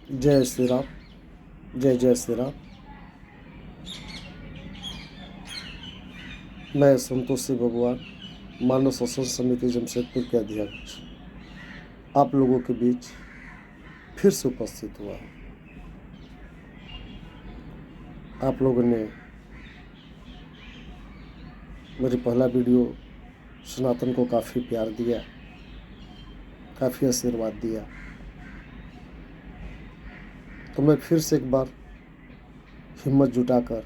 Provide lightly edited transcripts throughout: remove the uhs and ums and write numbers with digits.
जय श्री राम। जय जय श्री राम। मैं संतोषी भगवान मानव शोषण समिति जमशेदपुर के अध्यक्ष आप लोगों के बीच फिर से उपस्थित हुआ हूँ। आप लोगों ने मेरी पहला वीडियो सनातन को काफ़ी प्यार दिया, काफ़ी आशीर्वाद दिया, तो मैं फिर से एक बार हिम्मत जुटाकर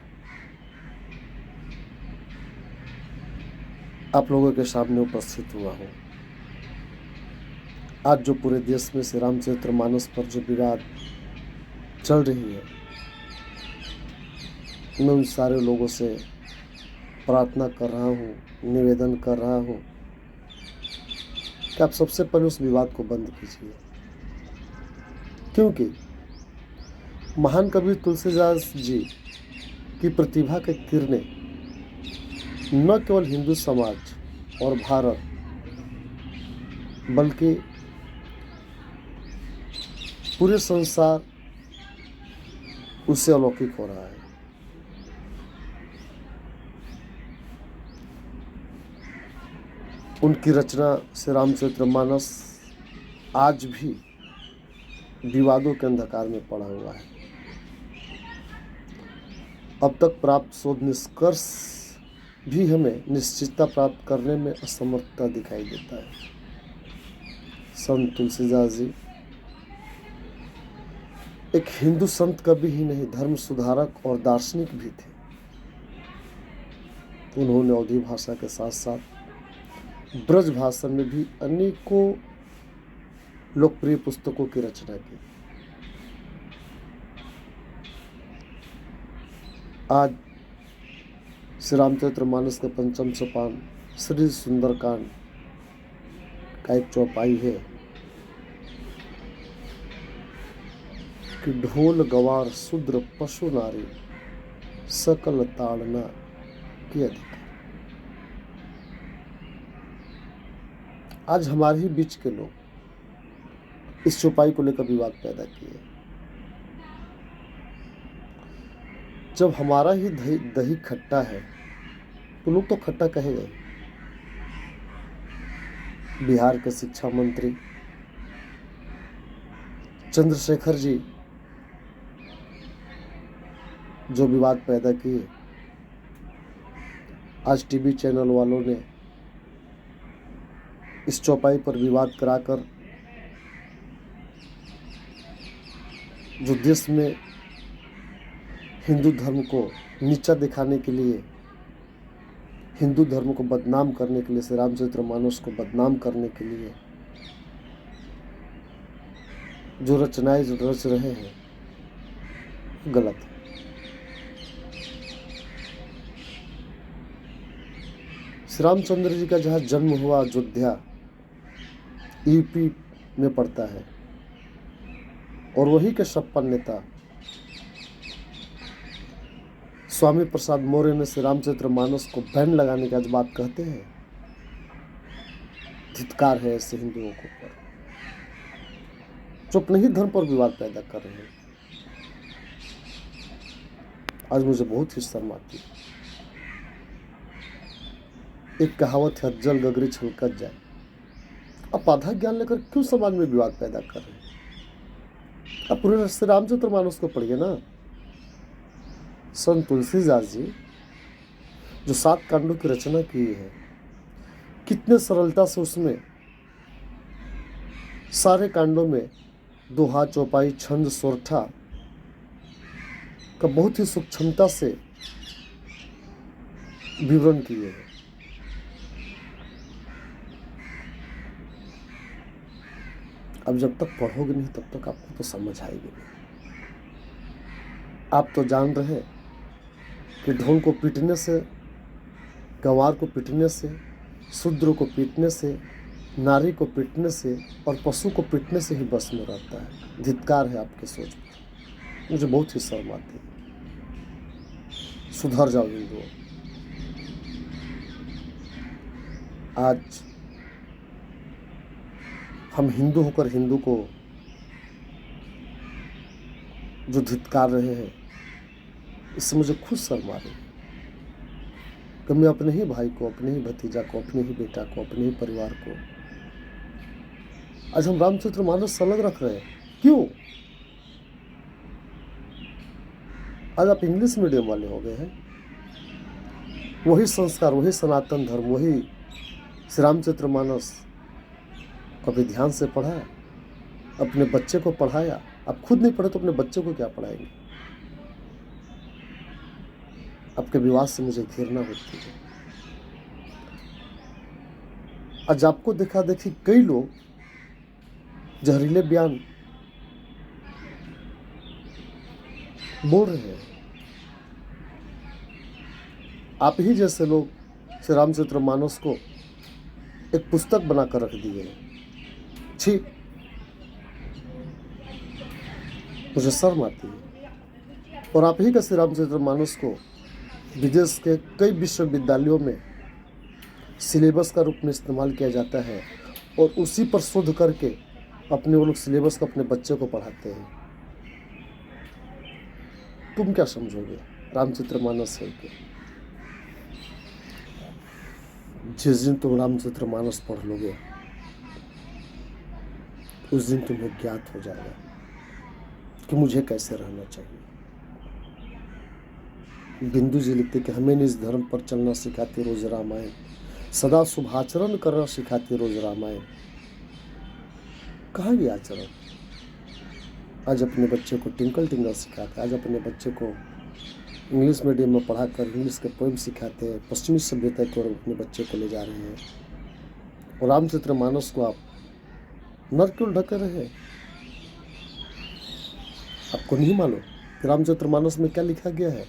आप लोगों के सामने उपस्थित हुआ हूँ। आज जो पूरे देश में श्री रामचरितमानस पर जो विवाद चल रही है, मैं उन सारे लोगों से प्रार्थना कर रहा हूँ, निवेदन कर रहा हूँ कि आप सबसे पहले उस विवाद को बंद कीजिए, क्योंकि महान कवि तुलसीदास जी की प्रतिभा के किरणें न केवल हिंदू समाज और भारत बल्कि पूरे संसार उससे अलौकिक हो रहा है। उनकी रचना श्री रामचरितमानस आज भी विवादों के अंधकार में पड़ा हुआ है। अब तक प्राप्त शोध निष्कर्ष भी हमें निश्चितता प्राप्त करने में असमर्थता दिखाई देता है। संत तुलसीदास जी एक हिंदू संत कवि ही नहीं, धर्म सुधारक और दार्शनिक भी थे। उन्होंने अवधी भाषा के साथ साथ ब्रज भाषा में भी अनेकों लोकप्रिय पुस्तकों की रचना की। आज श्री रामचरितमानस के पंचम सोपान श्री सुंदरकांड का एक चौपाई है कि ढोल गवार शूद्र पशु नारी सकल ताड़ना की अधिकार। आज हमारे ही बीच के लोग इस चौपाई को लेकर विवाद पैदा किए। जब हमारा ही दही खट्टा है तो लोग तो खट्टा कहेंगे। बिहार के शिक्षा मंत्री चंद्रशेखर जी जो विवाद पैदा किए, आज टीवी चैनल वालों ने इस चौपाई पर विवाद कराकर जो देश में हिंदू धर्म को नीचा दिखाने के लिए, हिंदू धर्म को बदनाम करने के लिए, श्री रामचरितमानस को बदनाम करने के लिए जो रचनाएं रच रहे हैं, गलत है। श्री रामचंद्र जी का जहाँ जन्म हुआ अयोध्या यूपी में पड़ता है, और वही के सपन नेता स्वामी प्रसाद मौर्य ने श्री रामचरितमानस को बैन लगाने की आज बात कहते हैं। धिक्कार है ऐसे हिंदुओं को पर जो अपने ही धर्म पर विवाद पैदा कर रहे हैं। आज मुझे बहुत ही शर्म आती है। एक कहावत है, जल गगरी छलकत जाए। आप आधा ज्ञान लेकर क्यों समाज में विवाद पैदा कर रहे हैं? आप पूरे श्री रामचरितमानस को पढ़िए ना। संत तुलसीदास जी जो 7 कांडों की रचना की है, कितने सरलता से उसमें सारे कांडों में दोहा, चौपाई, छंद, सोरठा का बहुत ही सूक्ष्मता से विवरण किए हैं। अब जब तक पढ़ोगे नहीं तब तक आपको तो समझ आएगी नहीं। आप तो जान रहे हैं कि ढोल को पीटने से, गंवार को पीटने से, शूद्र को पीटने से, नारी को पीटने से और पशु को पीटने से ही बस में रहता है। धिक्कार है आपके सोच पर। मुझे बहुत ही शर्म आती है। सुधर जाओ हिंदुओं। आज हम हिंदू होकर हिंदू को जो धिक्कार रहे हैं, इससे मुझे खुद शर्म आ रही है कि मैं अपने ही भाई को, अपने ही भतीजा को, अपने ही बेटा को, अपने ही परिवार को आज हम रामचरितमानस से अलग रख रहे हैं। क्यों? आज आप इंग्लिश मीडियम वाले हो गए हैं। वही संस्कार, वही सनातन धर्म, वही श्री रामचरितमानस कभी ध्यान से पढ़ा, अपने बच्चे को पढ़ाया। आप खुद नहीं पढ़े तो अपने बच्चे को क्या पढ़ाएंगे? आपके विवाद से मुझे घृणा होती है। आज आपको देखा देखी कई लोग जहरीले बयान बोल रहे हैं। आप ही जैसे लोग श्री रामचरितमानस को एक पुस्तक बनाकर रख दिए हैं। छी, मुझे शर्म आती है। और आप ही का श्री रामचरितमानस को विदेश के कई विश्वविद्यालयों में सिलेबस का रूप में इस्तेमाल किया जाता है और उसी पर शोध करके अपने वो लोग सिलेबस को अपने बच्चे को पढ़ाते हैं। तुम क्या समझोगे रामचरितमानस है कि जिस दिन तुम रामचरितमानस पढ़ लोगे उस दिन तुम्हें ज्ञात हो जाएगा कि मुझे कैसे रहना चाहिए। बिंदु जी लिखते कि हमें इस धर्म पर चलना सिखाते रोज रामायण, सदा शुभाचरण करना सिखाते रोज रामायण। कहाँ गया आचरण? आज अपने बच्चे को टिंकल टिंकल सिखाते, आज अपने बच्चे को इंग्लिश मीडियम में पढ़ाकर इंग्लिश के पोएम सिखाते हैं, पश्चिमी सभ्यता की ओर अपने बच्चे को ले जा रहे हैं। और रामचरितमानस को आप नर क्यों ढके रहे? आपको नहीं मालूम कि रामचरितमानस में क्या लिखा गया है?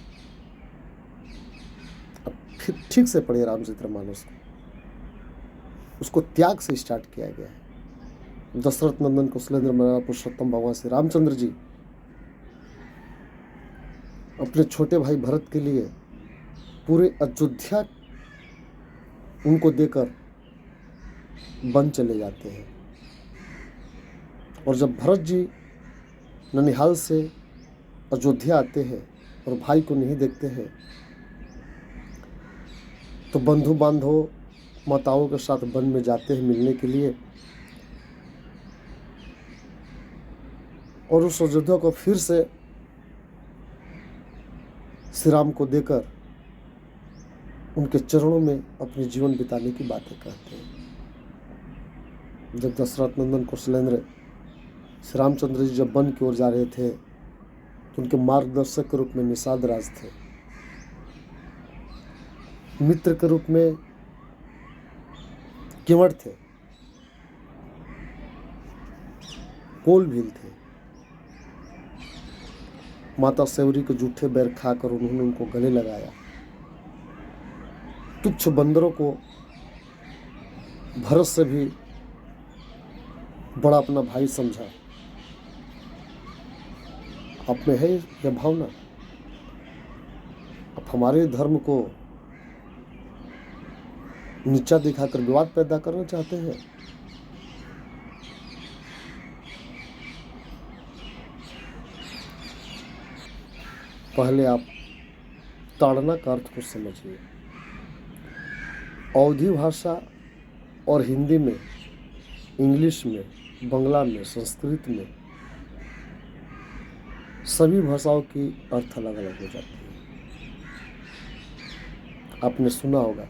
अब फिर ठीक से पढ़िए रामचरितमानस को। उसको त्याग से स्टार्ट किया गया है। दशरथ नंदन कौशलेंद्र मर्यादा पुरुषोत्तम भगवान श्री रामचंद्र जी अपने छोटे भाई भरत के लिए पूरे अयोध्या उनको देकर वन चले जाते हैं। और जब भरत जी ननिहाल से अयोध्या आते हैं और भाई को नहीं देखते हैं तो बंधु बांधवों माताओं के साथ वन में जाते हैं मिलने के लिए। और उस अयोध्या को फिर से श्री राम को देकर उनके चरणों में अपने जीवन बिताने की बातें कहते हैं। जब दशरथ नंदन कौशलेंद्र श्री रामचंद्र जी जब वन की ओर जा रहे थे तो उनके मार्गदर्शक के रूप में निषाद राज थे, मित्र के रूप में किंवट थे, कोल भील थे। माता सेवरी के जूठे बैर खाकर उन्होंने उनको गले लगाया। तुच्छ बंदरों को भरत से भी बड़ा अपना भाई समझा। आप में है यह भावना? आप हमारे धर्म को नीचा दिखाकर विवाद पैदा करना चाहते हैं? पहले आप ताड़ना का अर्थ को समझिए। अवधी भाषा और हिंदी में, इंग्लिश में, बंगला में, संस्कृत में सभी भाषाओं की अर्थ अलग अलग हो जाती है। आपने सुना होगा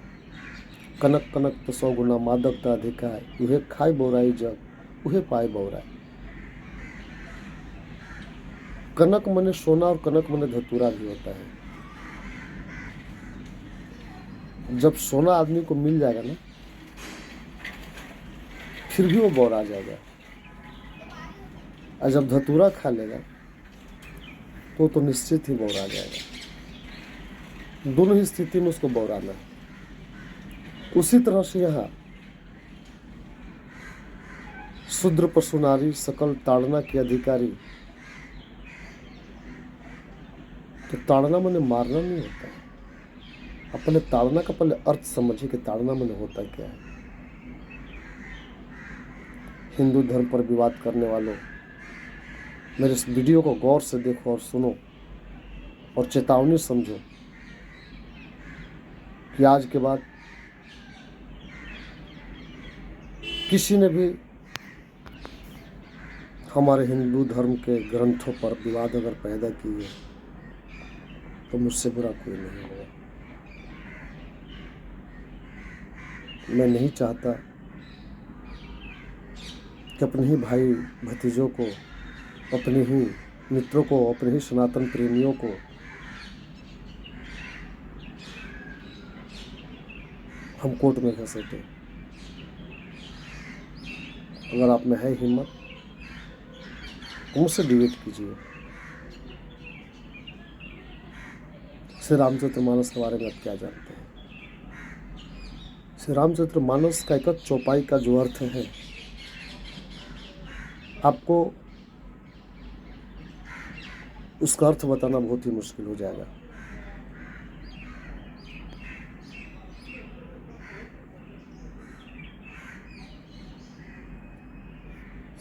कनक कनक तो 100 गुना मादकता अधिकाय, उहे खाए बोराई जग उहे पाए बोराई। कनक मने सोना और कनक मने धतूरा भी होता है। जब सोना आदमी को मिल जाएगा ना फिर भी वो बौरा जाएगा, और जब धतूरा खा लेगा तो निश्चित ही बौरा जाएगा। दोनों ही स्थिति में उसको बौराना है। उसी तरह से यहाँ शूद्र पशु नारी सकल ताड़ना के अधिकारी, तो ताड़ना माने मारना नहीं होता है। अपने ताड़ना का पहले अर्थ समझिए कि ताड़ना माने होता क्या है। हिंदू धर्म पर विवाद करने वालों, मेरे इस वीडियो को गौर से देखो और सुनो और चेतावनी समझो कि आज के बाद किसी ने भी हमारे हिंदू धर्म के ग्रंथों पर विवाद अगर पैदा किए तो मुझसे बुरा कोई नहीं होगा। मैं नहीं चाहता कि अपने ही भाई भतीजों को, अपने ही मित्रों को, अपने ही सनातन प्रेमियों को हम कोर्ट में घसीटे। अगर आप में है हिम्मत तो मुझसे डिबेट कीजिए। श्री रामचरितमानस के बारे में आप क्या जानते हैं? श्री रामचरितमानस का एक चौपाई का जो अर्थ है, आपको उसका अर्थ बताना बहुत ही मुश्किल हो जाएगा।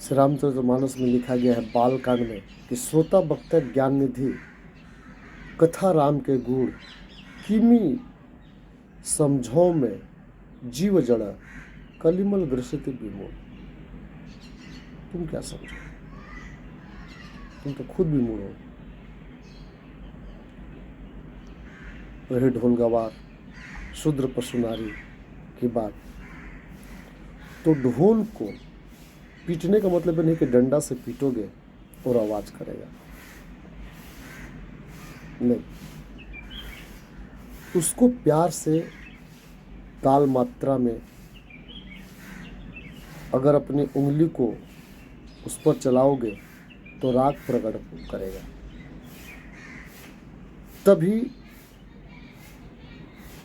श्री रामचरितमानस में लिखा गया है बाल कांड में कि श्रोता वक्ता ज्ञान निधि कथा राम के गुण किमी समझो में जीव जड़ा कलिमल ग्रसित विमूढ़। तुम क्या समझो? तुम तो खुद विमूढ़ हो। रहे ढोल गवार शूद्र पशु नारी की बात, तो ढोल को पीटने का मतलब नहीं कि डंडा से पीटोगे और आवाज करेगा, नहीं। उसको प्यार से ताल मात्रा में अगर अपनी उंगली को उस पर चलाओगे तो राग प्रकट करेगा, तभी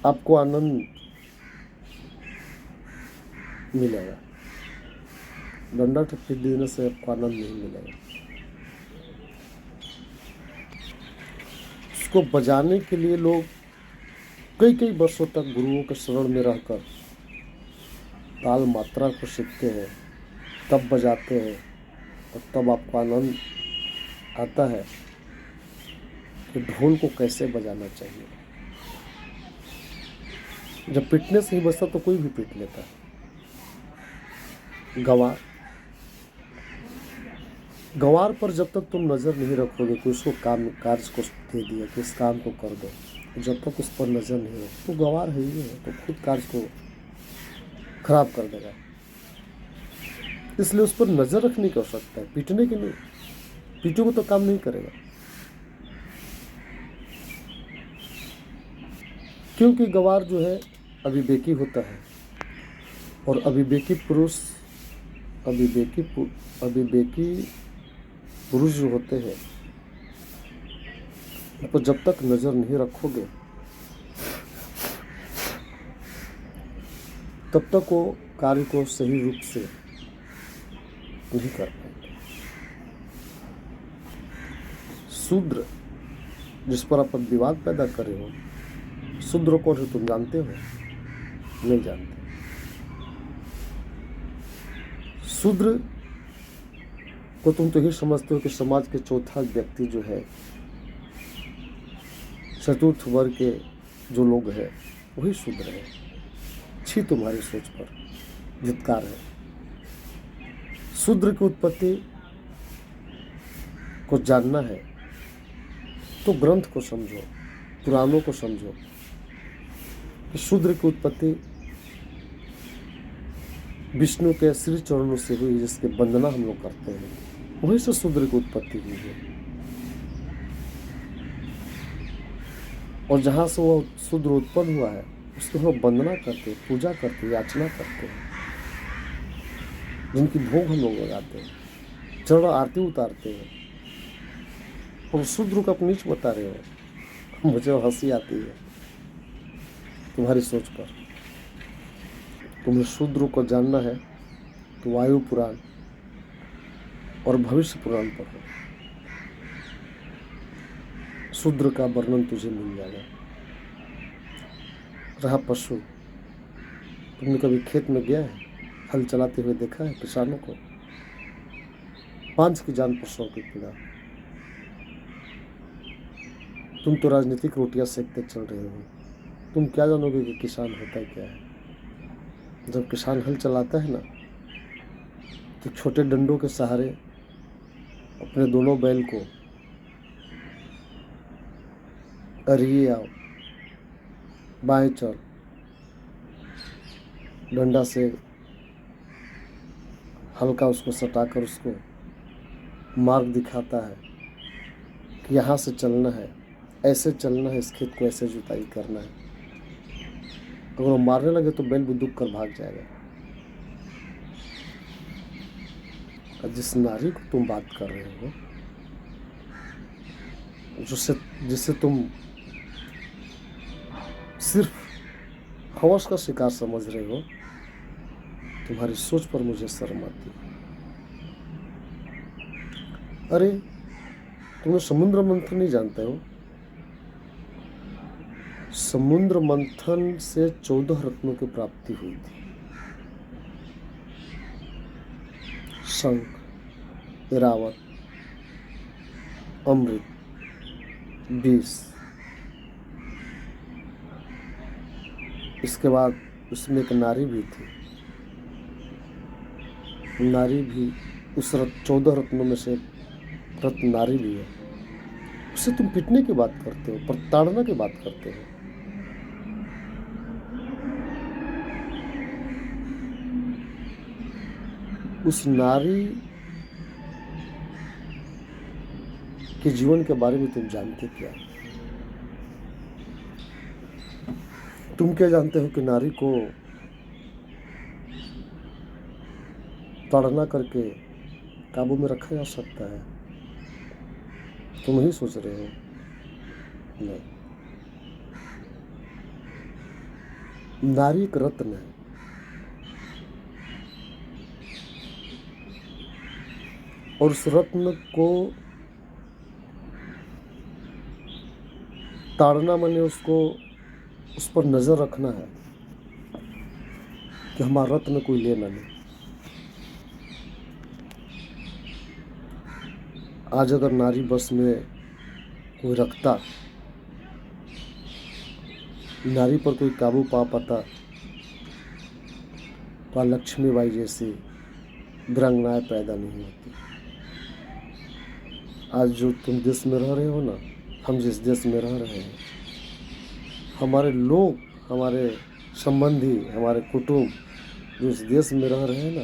आपको आनंद मिलेगा। डंडा पीट देने से आपको आनंद नहीं मिलेगा। उसको बजाने के लिए लोग कई कई वर्षों तक गुरुओं के शरण में रहकर ताल मात्रा को सीखते हैं, तब बजाते हैं, और तब आपको आनंद आता है कि ढोल को कैसे बजाना चाहिए। जब पीटने से ही बजता तो कोई भी पीट लेता है। गंवार पर जब तक तुम नज़र नहीं रखोगे कि उसको कार्य को दे दिया कि इस काम को कर दो, जब तक उस पर नज़र नहीं हो तो गंवार है ही है, तो खुद कार्य को खराब कर देगा। इसलिए उस पर नज़र रखने की आवश्यकता है, पीटने की नहीं। पीटोगे तो काम नहीं करेगा, क्योंकि गंवार जो है अविवेकी होता है, और अविवेकी पुरुष जो होते हैं तो जब तक नज़र नहीं रखोगे तब तक वो कार्य को सही रूप से नहीं कर पाएंगे। शूद्र जिस पर आप विवाद पैदा कर रहे हो, शूद्र कौन है तुम जानते हो? नहीं जानते। शूद्र को तुम तो ये समझते हो कि समाज के चौथा व्यक्ति जो है, चतुर्थ वर्ग के जो लोग हैं वही शूद्र है। छी तुम्हारी सोच पर धिक्कार है। शूद्र की उत्पत्ति को जानना है तो ग्रंथ को समझो, पुराणों को समझो कि शूद्र की उत्पत्ति विष्णु के श्री चरणों से हुई, जिसके वंदना हम लोग करते हैं, वहीं से शूद्र की उत्पत्ति हुई है। और जहाँ से वो शूद्र उत्पन्न हुआ है उसकी हम लोग वंदना करते हैं, पूजा करते हैं, याचना करते हैं, जिनकी भोग हम लोग लगाते हैं, चरण आरती उतारते हैं। और शूद्र को आप नीच बता रहे हो। मुझे हंसी आती है तुम्हारी सोच पर। तुम्हें शूद्र को जानना है तो वायु पुराण और भविष्य पुराण पढ़ो। शूद्र का वर्णन तुझे मिल जाएगा। रहा पशु, तुमने कभी खेत में गया है? हल चलाते हुए देखा है किसानों को? पांच की जान पर 100 की पीड़ा। तुम तो राजनीतिक रोटियां सेकते चल रहे हो, तुम क्या जानोगे कि किसान होता क्या है। जब किसान हल चलाता है ना, तो छोटे डंडों के सहारे अपने दोनों बैल को अरिए आओ, बाएं चल, डंडा से हल्का उसको सटाकर उसको मार्ग दिखाता है कि यहाँ से चलना है, ऐसे चलना है, इस खेत को ऐसे जुताई करना है। अगर वो मारने लगे तो बैल भी दुख कर भाग जाएगा। और जिस नारी को तुम बात कर रहे हो, जिसे तुम सिर्फ हवस का शिकार समझ रहे हो, तुम्हारी सोच पर मुझे शर्म आती है। अरे तुम्हें समुद्र मंथन नहीं जानते हो? समुद्र मंथन से 14 रत्नों की प्राप्ति हुई थी। शंख, इरावत, अमृत, विष। इसके बाद उसमें एक नारी भी थी। नारी भी उस 14 रत्नों में से एक रत्न नारी भी है। उससे तुम पिटने की बात करते हो, प्रताड़ना की बात करते हो। उस नारी के जीवन के बारे में तुम जानते क्या? तुम क्या जानते हो कि नारी को ताड़ना करके काबू में रखा जा सकता है? तुम ही सोच रहे हो। नहीं, नारी एक रत्न है। और उस रत्न को ताड़ना माने उसको उस पर नजर रखना है कि हमारा रत्न कोई लेना नहीं। आज अगर नारी बस में कोई रखता, नारी पर कोई काबू पा पाता, तो लक्ष्मीबाई जैसी वीरांगनाएं पैदा नहीं होती। आज जो तुम देश में रह रहे हो ना, हम जिस देश में रह रहे हैं, हमारे लोग, हमारे संबंधी, हमारे कुटुंब जो इस देश में रह रहे हैं ना,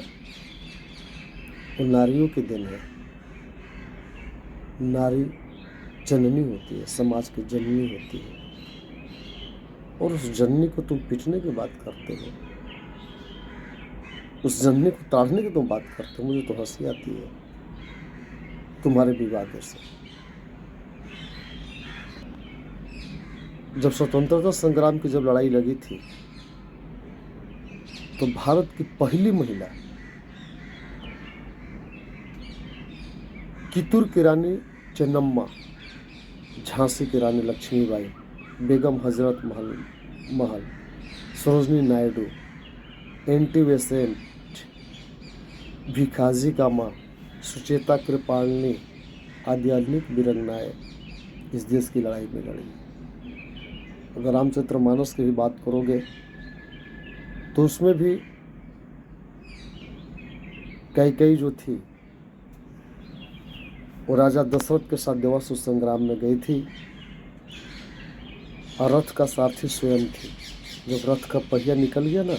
वो नारियों की देन है। नारी जननी होती है, समाज की जननी होती है। और उस जननी को तुम पिटने की बात करते हो, उस जननी को ताड़ने की तुम बात करते हो। मुझे तो हंसी आती है तुम्हारे विवादों से। जब स्वतंत्रता संग्राम की जब लड़ाई लगी थी, तो भारत की पहली महिला कितूर की रानी चेन्नम्मा, झांसी की रानी लक्ष्मीबाई, बेगम हजरत महल, सरोजनी नायडू, एंटी बेसेंट, भिखाजी कामा, सुचेता कृपालिनी आदि अनेक वीरांगनाएं इस देश की लड़ाई में लड़ी। अगर रामचरितमानस की भी बात करोगे तो उसमें भी कई जो थी, वो राजा दशरथ के साथ देवासुर संग्राम में गई थी और रथ का सारथी स्वयं थी। जब रथ का पहिया निकल गया ना,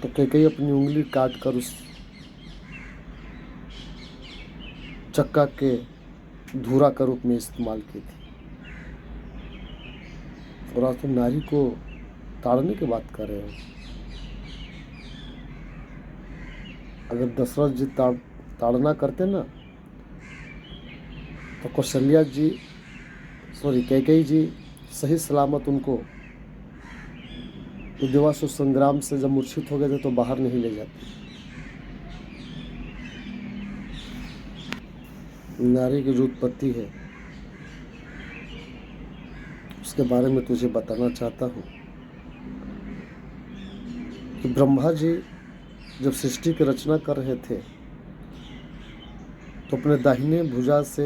तो कई अपनी उंगली काटकर उस चक्का के धूरा का रूप में इस्तेमाल की थी। और आज तुम नारी को ताड़ने की बात कर रहे हो। अगर दशरथ जी ताड़ना करते ना, तो कौशल्या जी, कैकेयी जी सही सलामत उनको देवासुर संग्राम से जब मूर्छित हो गए थे तो बाहर नहीं ले जाते। नारी की जो उत्पत्ति है उसके बारे में तुझे बताना चाहता हूँ कि ब्रह्मा जी जब सृष्टि की रचना कर रहे थे, तो अपने दाहिने भुजा से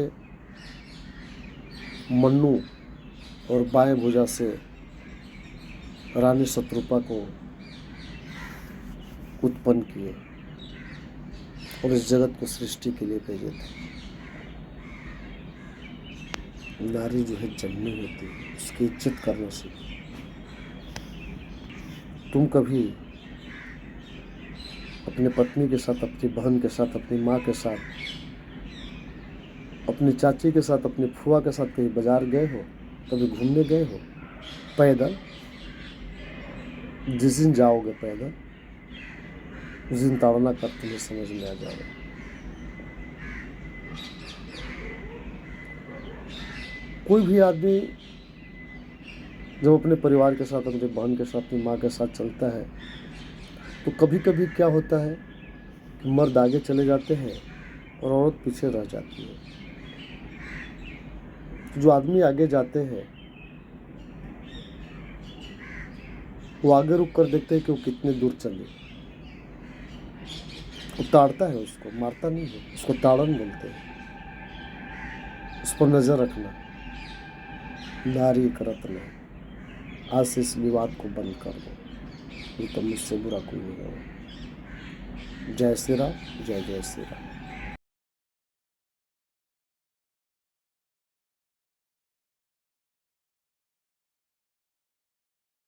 मन्नू और बाएं भुजा से रानी शत्रुपा को उत्पन्न किए और इस जगत को सृष्टि के लिए भेजे थे। नारी जो है जन्मी होती है, उसकी इज्जत करना सीखो। तुम कभी अपने पत्नी के साथ, अपनी बहन के साथ, अपनी माँ के साथ, अपनी चाची के साथ, अपनी फुआ के साथ कहीं बाजार गए हो, कभी घूमने गए हो पैदल? जिस दिन जाओगे पैदल, उस दिन ताड़ना कर तुम्हें समझ में आ जाएगा। कोई भी आदमी जब अपने परिवार के साथ, अपनी बहन के साथ, अपनी माँ के साथ चलता है तो कभी कभी क्या होता है कि मर्द आगे चले जाते हैं और औरत पीछे रह जाती है। जो आदमी आगे जाते हैं वो आगे रुक कर देखते हैं कि वो कितने दूर चले। वो ताड़ता है, उसको मारता नहीं है, उसको ताड़न बोलते हैं। उस पर नजर रखना। नारी करत नहीं, आज से इस विवाद को बंद कर दो, ये तो मुझसे बुरा कोई नहीं होगा। जय श्री राम, जय जय श्री राम।